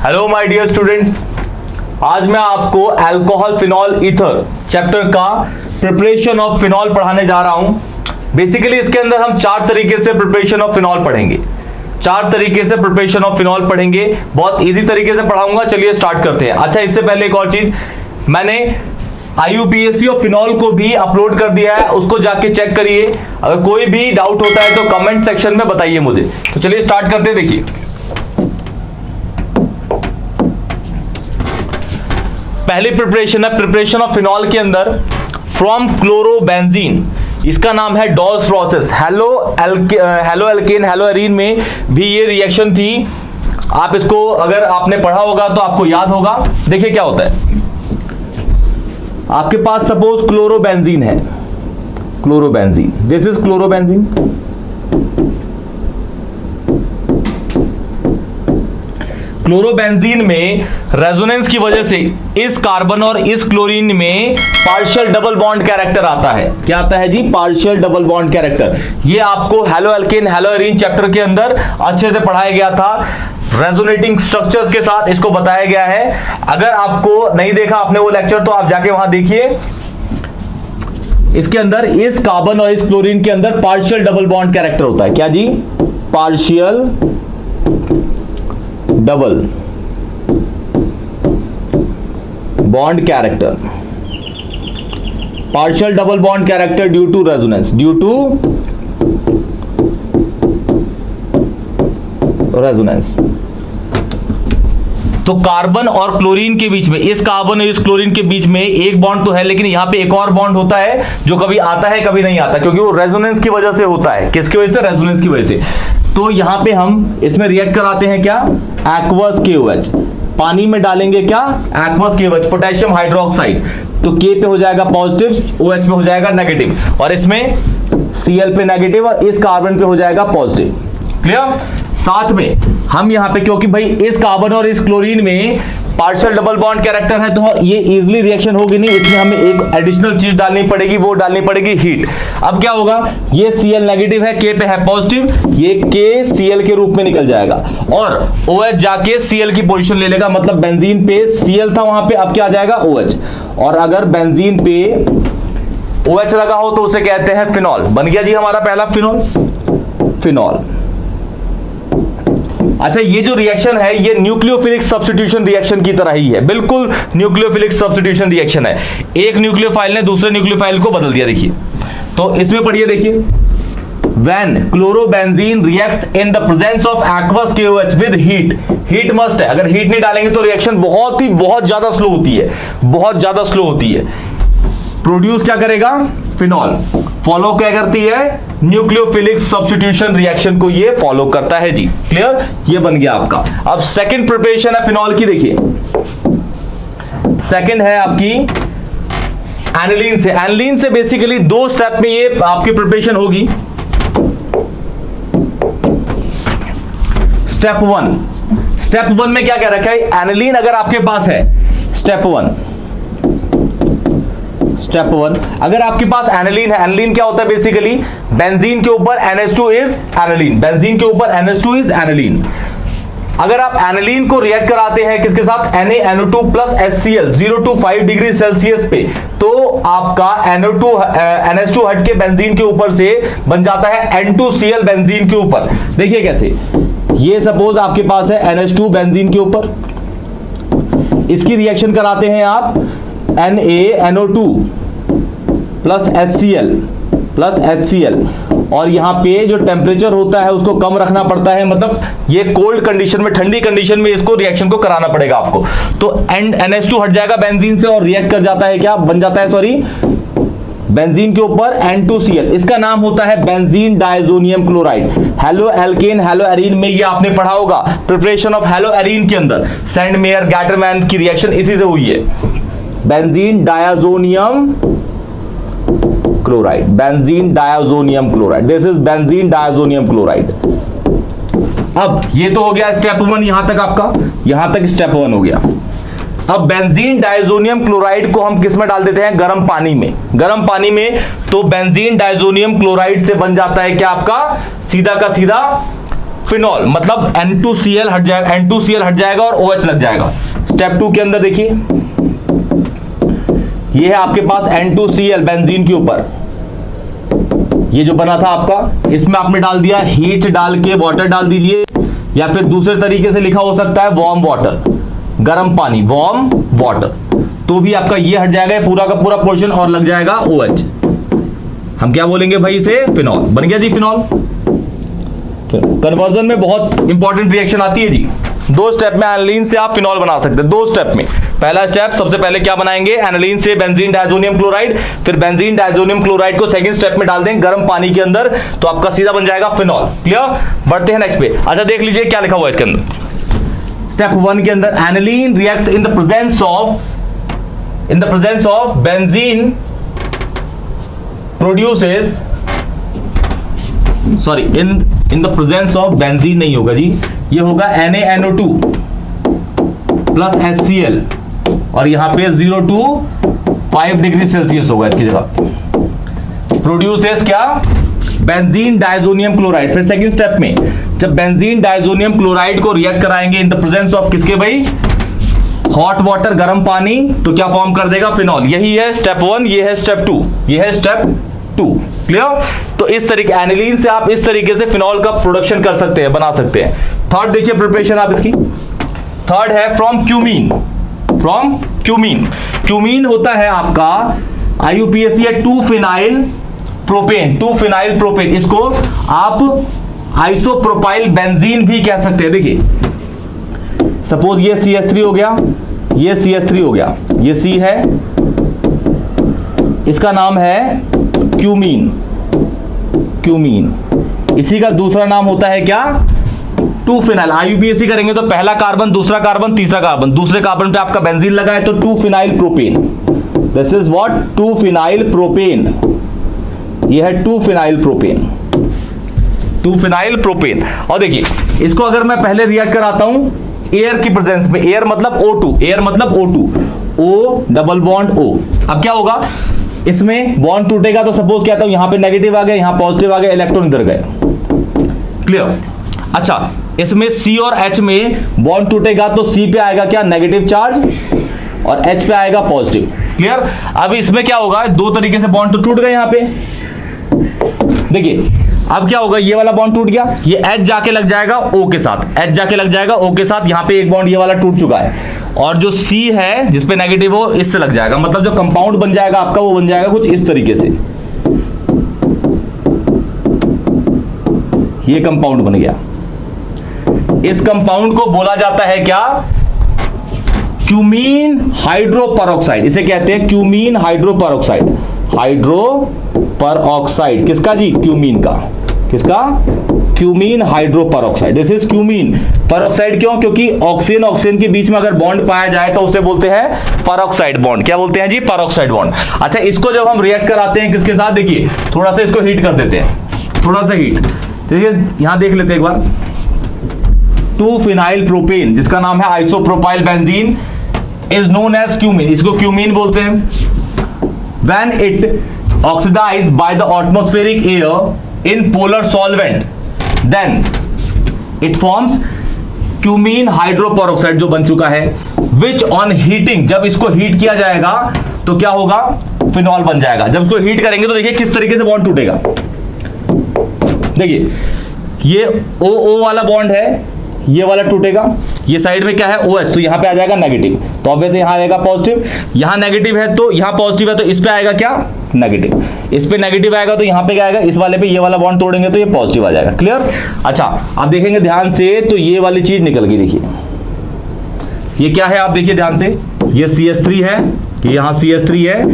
Hello my dear students, आज मैं आपको अल्कोहल फिनॉल ईथर चैप्टर का प्रिपरेशन ऑफ फिनॉल पढ़ाने जा रहा हूं। बेसिकली इसके अंदर हम चार तरीके से प्रिपरेशन ऑफ फिनॉल पढ़ेंगे। बहुत इजी तरीके से पढ़ाऊंगा। चलिए स्टार्ट करते हैं। अच्छा, इससे पहले एक और चीज, मैंने IUPAC ऑफ फिनॉल को भी अपलोड कर दिया है, उसको जाके चेक करिए। अगर कोई भी डाउट होता है तो कमेंट सेक्शन में बताइए मुझे। तो चलिए स्टार्ट करते हैं। देखिए, पहली प्रिपरेशन है प्रिपरेशन ऑफ फिनॉल के अंदर फ्रॉम क्लोरोबेंजीन। इसका नाम है dolls process. Halo alkane hello arene में भी ये रिएक्शन थी। आप इसको अगर आपने पढ़ा होगा तो आपको याद होगा। देखिए क्या होता है, आपके पास सपोज क्लोरोबेंजीन है, chlorobenzene, this is chlorobenzene. Chlorobenzene में रेजोनेंस की वजह से इस कार्बन और इस क्लोरीन में पार्शियल डबल बॉन्ड कैरेक्टर आता है। क्या आता है जी? Partial double bond character. ये आपको haloalkane haloarene chapter के अंदर अच्छे से पढ़ाया गया था। रेजोनेटिंग स्ट्रक्चर्स के साथ इसको बताया गया है। अगर आपको नहीं देखा आपने वो लेक्चर तो आप जाके वहां देखिए। इसके अंदर इस कार्बन और इस क्लोरीन के अंदर पार्शियल डबल बॉन्ड कैरेक्टर होता है। क्या जी? Partial double bond character, partial double bond character due to resonance, due to resonance. तो कार्बन और क्लोरीन के बीच में, इस कार्बन और इस क्लोरीन के बीच में एक बॉन्ड तो है, लेकिन यहां पे एक और बॉन्ड होता है जो कभी आता है कभी नहीं आता, क्योंकि वो रेजोनेंस की वजह से होता है। किसकी वजह से? रेजोनेंस की वजह से। तो यहां पे हम इसमें रिएक्ट कराते हैं क्या? Aqueous KOH। पानी में डालेंगे क्या? Aqueous KOH, potassium hydroxide. तो K पे हो जाएगा पॉजिटिव, OH पे हो जाएगा नेगेटिव, और इसमें Cl पे नेगेटिव और इस कार्बन पे हो जाएगा पॉजिटिव। क्लियर? साथ में हम यहां पे, क्योंकि भाई इस कार्बन और इस क्लोरीन में पार्शियल डबल बॉन्ड कैरेक्टर है, तो ये इजीली रिएक्शन होगी नहीं, इसमें हमें एक एडिशनल चीज डालनी पड़ेगी, वो डालनी पड़ेगी हीट। अब क्या होगा, ये Cl नेगेटिव है, K पे है पॉजिटिव, ये K Cl के रूप में निकल जाएगा और OH जाके Cl की पोजीशन ले लेगा। मतलब बेंजीन पे Cl था, वहां पे अब क्या आ जाएगा? OH। और अगर बेंजीन पे OH लगा हो तो उसे कहते हैं फिनॉल। बन गया जी हमारा पहला फिनॉल। अच्छा, ये जो रिएक्शन है ये न्यूक्लियोफिलिक सब्स्टिट्यूशन रिएक्शन की तरह ही है, बिल्कुल न्यूक्लियोफिलिक सब्स्टिट्यूशन रिएक्शन है। एक न्यूक्लियोफाइल ने दूसरे न्यूक्लियोफाइल को बदल दिया। देखिए, तो इसमें पढ़िए, देखिए, when chlorobenzene reacts in the presence of aqueous KOH with heat. Heat must है, अगर हीट नहीं डालेंगे तो रिएक्शन बहुत ज्यादा स्लो होती है, बहुत ज्यादा स्लो होती है। प्रोड्यूस क्या करेगा? फिनॉल। फॉलो क्या करती है? न्यूक्लियोफिलिक सब्स्टिट्यूशन रिएक्शन को ये फॉलो करता है जी। क्लियर? ये बन गया आपका। अब सेकंड प्रिपरेशन है फिनॉल की। देखिए, सेकंड है आपकी एनिलीन से। एनिलीन से बेसिकली दो स्टेप में ये आपकी प्रिपरेशन होगी। स्टेप वन में क्या कह रखा है? एनिलीन अगर आपके पास है, स्टेप वन अगर आपके पास एनिलीन है, एनिलीन क्या होता है? बेसिकली बेंजीन के ऊपर NH2 इज एनिलीन, बेंजीन के ऊपर NH2 इज एनिलीन। अगर आप एनिलीन को रिएक्ट कराते हैं किसके साथ? NaNO2 plus HCl 0 to 5 degree Celsius पे, तो आपका NH2 हट के बेंजीन के ऊपर से बन जाता है N2Cl बेंजीन के ऊपर। देखिए कैसे, ये सपोज आपके पास है NH2 बेंजीन के ऊपर, इसकी रिएक्शन कराते हैं आप NaNO2 प्लस HCl, और यहां पे जो टेम्परेचर होता है उसको कम रखना पड़ता है। मतलब ये कोल्ड कंडीशन में, ठंडी कंडीशन में इसको रिएक्शन को कराना पड़ेगा आपको। तो NH2 हट जाएगा बेंजीन से और रिएक्ट कर जाता है, क्या बन जाता है? सॉरी, बेंजीन के ऊपर N2Cl, इसका नाम होता है benzene diazonium chloride. Halo alkane hello arene में ये आपने पढ़ा होगा प्रिपरेशन ऑफ हेलो एरीन के अंदर। सेंड मेयर गैटरमैन की रिएक्शन इसी से हुई है, benzene diazonium chloride, benzene diazonium chloride, this is benzene diazonium chloride. अब ये तो हो गया स्टेप वन, यहां तक आपका, यहां तक स्टेप वन हो गया। अब बेंजीन डायजोनियम क्लोराइड को हम किस में डाल देते हैं? गर्म पानी में। गर्म पानी में तो बेंजीन डायजोनियम क्लोराइड से बन जाता है क्या आपका? सीधा का सीधा फिनॉल, मतलब N2Cl हट जाएगा, N2Cl हट जाएगा और OH लग जाएगा। स्टेप 2 के अंदर देखिए, ये है आपके पास N2Cl बेंजीन के ऊपर, ये जो बना था आपका, इसमें आपने डाल दिया हीट डाल के, वाटर डाल दीजिए, या फिर दूसरे तरीके से लिखा हो सकता है वार्म वाटर, गर्म पानी, वार्म वाटर, तो भी आपका ये हट जाएगा पूरा का पूरा पोर्शन और लग जाएगा OH। हम क्या बोलेंगे भाई इसे? फिनॉल। बन गया जी फिनॉल। कन्वर्जन में बहुत इंपॉर्टेंट रिएक्शन आती है जी। 2 स्टेप में एनालीन से आप फिनॉल बना सकते हैं, 2 स्टेप में। पहला स्टेप, सबसे पहले क्या बनाएंगे? एनालीन से बेंजीन डायजोनियम क्लोराइड, फिर बेंजीन डायजोनियम क्लोराइड को सेकंड स्टेप में डाल देंगे गर्म पानी के अंदर, तो आपका सीधा बन जाएगा फिनॉल। क्लियर? बढ़ते हैं नेक्स्ट पे। अच्छा देख लीजिए क्या लिखा हुआ है इसके अंदर। स्टेप 1 के अंदर, aniline reacts in the presence of benzene produces, sorry, in the presence of benzene नहीं होगा जी, ये होगा NaNO2 प्लस HCl, और यहां पे 0 to 5 डिग्री सेल्सियस होगा इसकी जगह। प्रोड्यूसेस क्या? Benzene diazonium chloride. फिर सेकंड स्टेप में जब बेंजीन डायजोनियम क्लोराइड को रिएक्ट कराएंगे इन द प्रेजेंस ऑफ किसके भाई? हॉट वाटर, गर्म पानी, तो क्या फॉर्म कर देगा? फिनॉल। यही है स्टेप 1, ये है स्टेप 2, ये है स्टेप 2। क्लियर? तो इस तरीके एनिलीन से आप इस तरीके से फिनॉल का प्रोडक्शन कर सकते हैं, बना सकते हैं। थर्ड देखिए प्रिपरेशन आप इसकी, थर्ड है from cumene. From cumene, cumene होता है आपका IUPAC है 2-फिनाइल प्रोपेन, 2-फिनाइल प्रोपेन, इसको आप आइसोप्रोपाइल बेंजीन भी कह सकते हैं। देखिए सपोज ये CH3 हो गया, ये CH3 हो गया, ये C है, इसका नाम है क्यूमीन। क्यूमीन, इसी का दूसरा नाम होता है क्या? 2-फिनाइल। IUPAC करेंगे तो पहला कार्बन, दूसरा कार्बन, तीसरा कार्बन, दूसरे कार्बन पे आपका बेंजीन लगा है तो two phenyl propane. This is what? Two phenyl propane. यह है 2-फिनाइल प्रोपेन, 2-फिनाइल प्रोपेन। और देखिए इसको अगर मैं पहले रिएक्ट कराता हूं एयर की प्रेजेंस में, एयर मतलब O2, एयर मतलब O2, O double bond O। अब क्या होगा? इसमें बॉन्ड टूटेगा तो सपोज कहता हूं यहां पे नेगेटिव आ गया, यहां पॉजिटिव आ गया, इलेक्ट्रॉन इधर गए। क्लियर? अच्छा, इसमें C और H में बॉन्ड टूटेगा तो C पे आएगा क्या? नेगेटिव चार्ज, और H पे आएगा पॉजिटिव। क्लियर? अब इसमें क्या होगा? 2 तरीके से बॉन्ड तो टूट गए यहां पे। देखिए अब क्या होगा? ये वाला बॉन्ड टूट गया, ये H जाके लग जाएगा O के साथ, H जाके लग जाएगा O के साथ, यहां पे एक बॉन्ड ये वाला टूट चुका है, और जो C है जिसपे नेगेटिव हो इससे लग जाएगा, मतलब जो कंपाउंड बन जाएगा आपका वो बन जाएगा कुछ इस तरीके से। ये कंपाउंड बन गया। इस कंपाउंड को बोला जाता है क्या? Cumene hydroperoxide. इसे कहते हैं क्यूमीन हाइड्रोपरऑक्साइड। हाइड्रोपरऑक्साइड किसका जी? क्यूमीन का। किसका? Cumene hydroperoxide. This is cumene peroxide. क्यों? क्योंकि ऑक्सीजन ऑक्सीजन के बीच में अगर बॉन्ड पाया जाए तो उसे बोलते हैं परऑक्साइड बॉन्ड। क्या बोलते हैं जी? Peroxide bond. अच्छा, इसको जब हम रिएक्ट कराते हैं किसके साथ? देखिए थोड़ा सा इसको हीट कर देते हैं, थोड़ा सा हीट। देखिए यहां देख लेते हैं एक बार। 2-फिनाइल प्रोपेन जिसका नाम है isopropyl benzene is known as cumene. इसको क्यूमीन बोलते हैं। When it oxidized by the atmospheric air in polar solvent, then it forms cumene hydroperoxide जो बन चुका है, which on heating, जब इसको हीट किया जाएगा तो क्या होगा? फिनॉल बन जाएगा। जब इसको हीट करेंगे तो देखिए किस तरीके से बॉन्ड टूटेगा। देखिए ये O वाला बॉन्ड है, ये वाला टूटेगा, ये साइड में क्या है? OH, तो यहां पे आ जाएगा नेगेटिव, तो ऑब्वियसली यहां आएगा पॉजिटिव। यहां नेगेटिव है तो यहां पॉजिटिव है तो इस पे आएगा क्या? नेगेटिव। इस पे नेगेटिव आएगा तो यहां पे क्या आएगा? इस वाले पे ये वाला बॉन्ड तोड़ेंगे तो ये पॉजिटिव आ जाएगा। क्लियर? अच्छा, आप देखेंगे ध्यान से तो ये वाली चीज निकल गई। देखिए ये क्या है? आप देखिए ध्यान से, ये CH3 है, यहां CH3 है,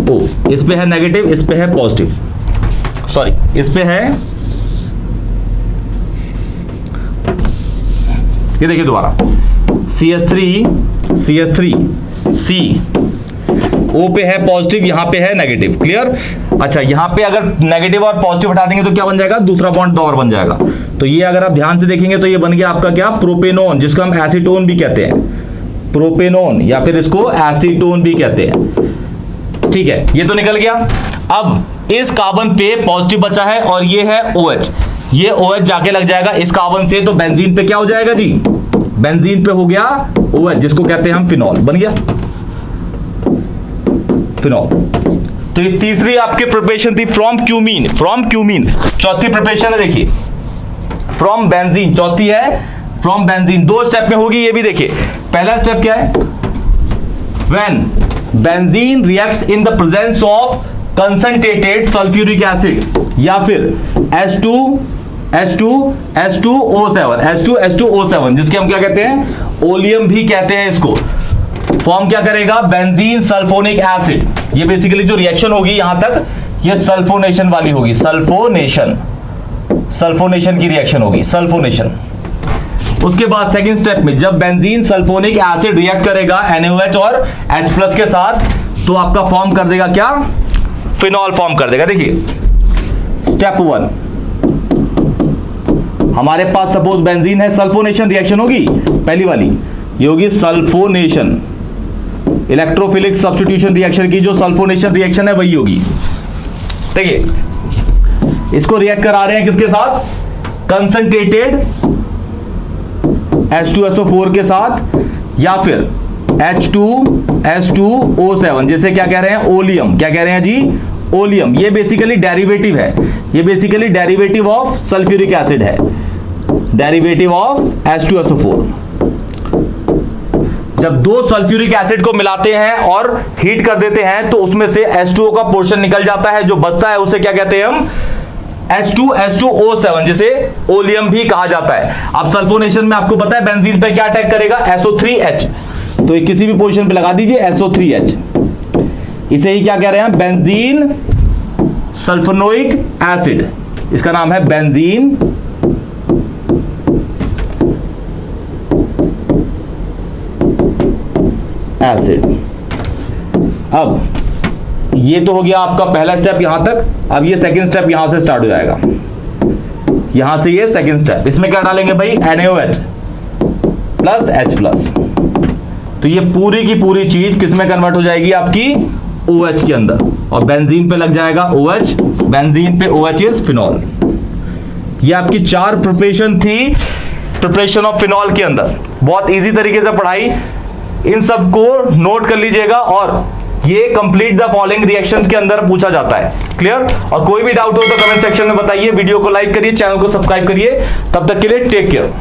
O इस पे है नेगेटिव, इस पे है पॉजिटिव, सॉरी इस पे है, ये देखिए दोबारा CH3 C, O पे है पॉजिटिव, यहां पे है नेगेटिव। क्लियर? अच्छा, यहां पे अगर नेगेटिव और पॉजिटिव हटा देंगे तो क्या बन जाएगा? दूसरा बॉन्ड और बन जाएगा। तो ये अगर आप ध्यान से देखेंगे तो ये बन गया आपका क्या? प्रोपेनोन, जिसको हम एसीटोन भी कहते हैं। प्रोपेनोन या फिर इसको एसीटोन भी कहते हैं। ठीक है, ये तो निकल गया। अब इस कार्बन पे पॉजिटिव बचा है और ये है OH। ये OH जाके लग जाएगा इस कार्बन से, तो बेंजीन पे क्या हो जाएगा जी, बेंजीन पे हो गया OH, जिसको कहते हैं हम फिनॉल, बन गया फिनॉल। तो ये तीसरी आपकी प्रिपरेशन थी फ्रॉम क्यूमीन, फ्रॉम क्यूमीन। चौथी प्रिपरेशन है देखिए फ्रॉम बेंजीन, चौथी है फ्रॉम बेंजीन। दो स्टेप में होगी ये भी देखिए। पहला स्टेप क्या है, when benzene reacts in the presence of concentrated sulphuric acid या फिर H2SO7, जिसके हम क्या कहते हैं, ओलियम भी कहते हैं इसको। फॉर्म क्या करेगा, बेंजीन सल्फोनिक एसिड। ये बेसिकली जो रिएक्शन होगी यहां तक ये सल्फोनेशन वाली होगी, सल्फोनेशन की रिएक्शन होगी, सल्फोनेशन। उसके बाद सेकंड स्टेप में जब बेंजीन सल्फोनिक एसिड रिएक्ट करेगा NaOH और H+ के साथ, तो आपका फॉर्म कर देगा क्या, फिनॉल फॉर्म कर देगा। देखिए स्टेप 1 हमारे पास सपोज बेंजीन है, सल्फोनेशन रिएक्शन होगी पहली वाली, ये होगी सल्फोनेशन, इलेक्ट्रोफिलिक सब्स्टिट्यूशन रिएक्शन की जो सल्फोनेशन रिएक्शन है वही होगी। देखिए इसको रिएक्ट करा रहे हैं किसके साथ, कंसंट्रेटेड H2SO4 के साथ या फिर H2S2O7, जैसे क्या कह रहे हैं, ओलियम, क्या कह रहे हैं जी, ओलियम। ये बेसिकली डेरिवेटिव है, ये basically derivative of sulphuric acid है, डेरिवेटिव ऑफ H2SO4। जब दो सल्फ्यूरिक एसिड को मिलाते हैं और हीट कर देते हैं तो उसमें से H2O का पोर्शन निकल जाता है, जो बचता है उसे क्या कहते हैं हम, H2S2O7, जिसे ओलियम भी कहा जाता है। अब सल्फोनेशन में आपको पता है बेंजीन पे क्या अटैक करेगा, SO3H, तो ये किसी भी पोजीशन पे लगा दीजिए SO3H। इसे ही क्या कह रहे हैं, बेंजीन सल्फोनिक एसिड, इसका नाम है बेंजीन एसिड। अब ये तो हो गया आपका पहला स्टेप यहां तक। अब ये सेकंड स्टेप यहां से स्टार्ट हो जाएगा, यहां से ये सेकंड स्टेप। इसमें क्या डालेंगे भाई, NaOH प्लस H+। तो ये पूरी की पूरी चीज किस में कन्वर्ट हो जाएगी, आपकी OH के अंदर, और बेंजीन पे लग जाएगा OH, बेंजीन पे OH इज फिनॉल। ये आपकी 4 प्रिपरेशन थी प्रिपरेशन ऑफ फिनॉल के अंदर। बहुत इजी तरीके से पढ़ाई, इन सब को नोट कर लीजिएगा, और ये कंप्लीट द फॉलोइंग रिएक्शंस के अंदर पूछा जाता है। क्लियर? और कोई भी डाउट हो तो कमेंट सेक्शन में बताइए, वीडियो को लाइक करिए, चैनल को सब्सक्राइब करिए। तब तक के लिए टेक केयर।